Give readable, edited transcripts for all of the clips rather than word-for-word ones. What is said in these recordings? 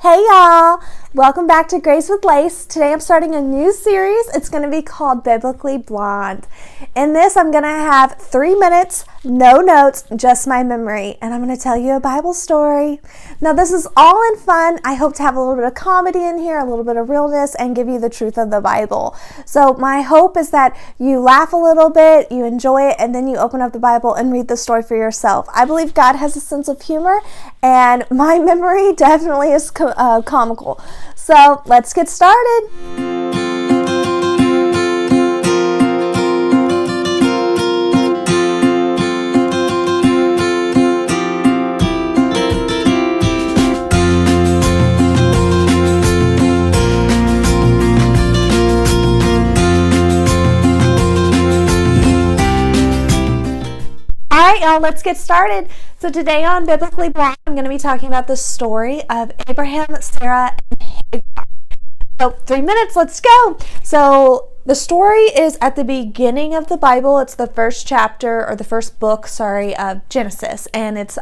Hey y'all! Welcome back to Grace with Lace. Today I'm starting a new series. It's going to be called Biblically Blonde. In this, I'm going to have 3 minutes, no notes, just my memory, and I'm going to tell you a Bible story. Now, this is all in fun. I hope to have a little bit of comedy in here, a little bit of realness, and give you the truth of the Bible. So my hope is that you laugh a little bit, you enjoy it, and then you open up the Bible and read the story for yourself. I believe God has a sense of humor, and my memory definitely is comical. So let's get started. All right, y'all, let's get started. So today on Biblically Blonde, I'm going to be talking about the story of Abraham, Sarah, and Hagar. So 3 minutes, let's go. So the story is at the beginning of the Bible. It's the first chapter, or the first book, of Genesis. And it's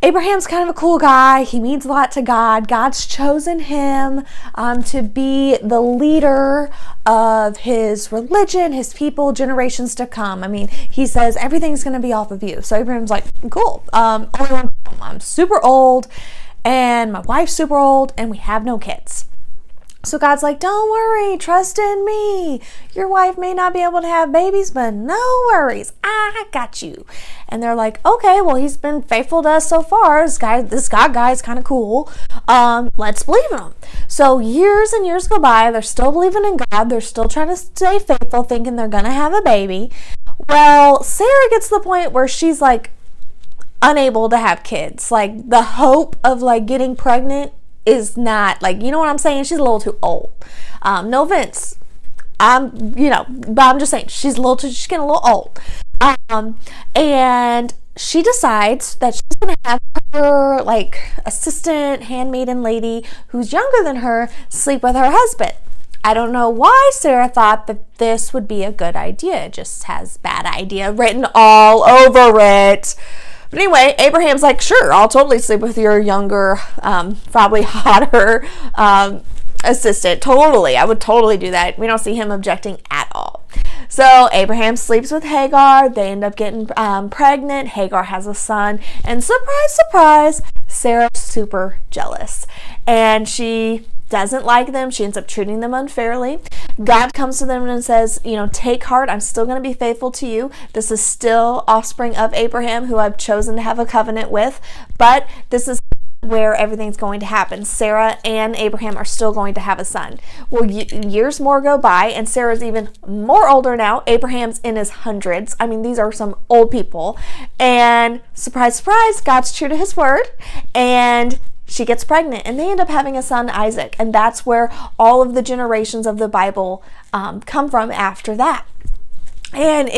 Abraham's kind of a cool guy. He means a lot to God. God's chosen him to be the leader of his religion, his people, generations to come. I mean, he says everything's going to be off of you. So Abraham's like, cool. Only one problem. I'm super old, and my wife's super old, and we have no kids. So God's like, don't worry, trust in me. Your wife may not be able to have babies, but no worries, I got you. And they're like, okay, well, he's been faithful to us so far. This God guy is kind of cool. Let's believe in him. So years and years go by. They're still believing in God. They're still trying to stay faithful, thinking they're going to have a baby. Well, Sarah gets to the point where she's like unable to have kids. Like the hope of like getting pregnant is not, like, you know what I'm saying? She's a little too old. No offense. But I'm just saying she's getting a little old. And she decides that she's going to have her like assistant, handmaiden lady who's younger than her sleep with her husband. I don't know why Sarah thought that this would be a good idea. It just has bad idea written all over it. But anyway, Abraham's like, sure, I'll totally sleep with your younger, probably hotter assistant. Totally. I would totally do that. We don't see him objecting at all. So Abraham sleeps with Hagar. They end up getting pregnant. Hagar has a son. And surprise, surprise, Sarah's super jealous. And she doesn't like them. She ends up treating them unfairly. God comes to them and says, take heart. I'm still going to be faithful to you. This is still offspring of Abraham, who I've chosen to have a covenant with. But this is where everything's going to happen. Sarah and Abraham are still going to have a son. Well, years more go by, and Sarah's even more older now. Abraham's in his hundreds. I mean, these are some old people. And surprise, surprise, God's true to his word. And she gets pregnant, and they end up having a son, Isaac. And that's where all of the generations of the Bible come from after that. And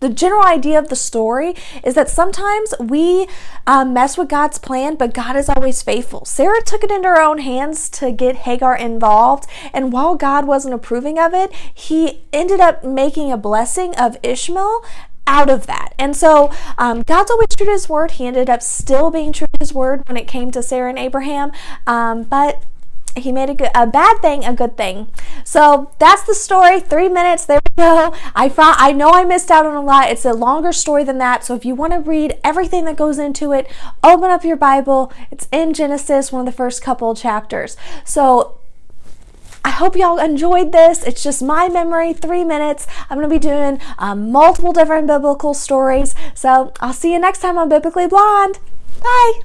the general idea of the story is that sometimes we mess with God's plan, but God is always faithful. Sarah took it into her own hands to get Hagar involved, and while God wasn't approving of it, he ended up making a blessing of Ishmael out of that. And so God's always true to his word. He ended up still being true to his word when it came to Sarah and Abraham, but he made a bad thing a good thing. So that's the story. 3 minutes. There we go. I know I missed out on a lot. It's a longer story than that. So if you want to read everything that goes into it, open up your Bible. It's in Genesis, one of the first couple chapters. So I hope y'all enjoyed this. It's just my memory, 3 minutes. I'm going to be doing multiple different biblical stories. So I'll see you next time on Biblically Blonde. Bye.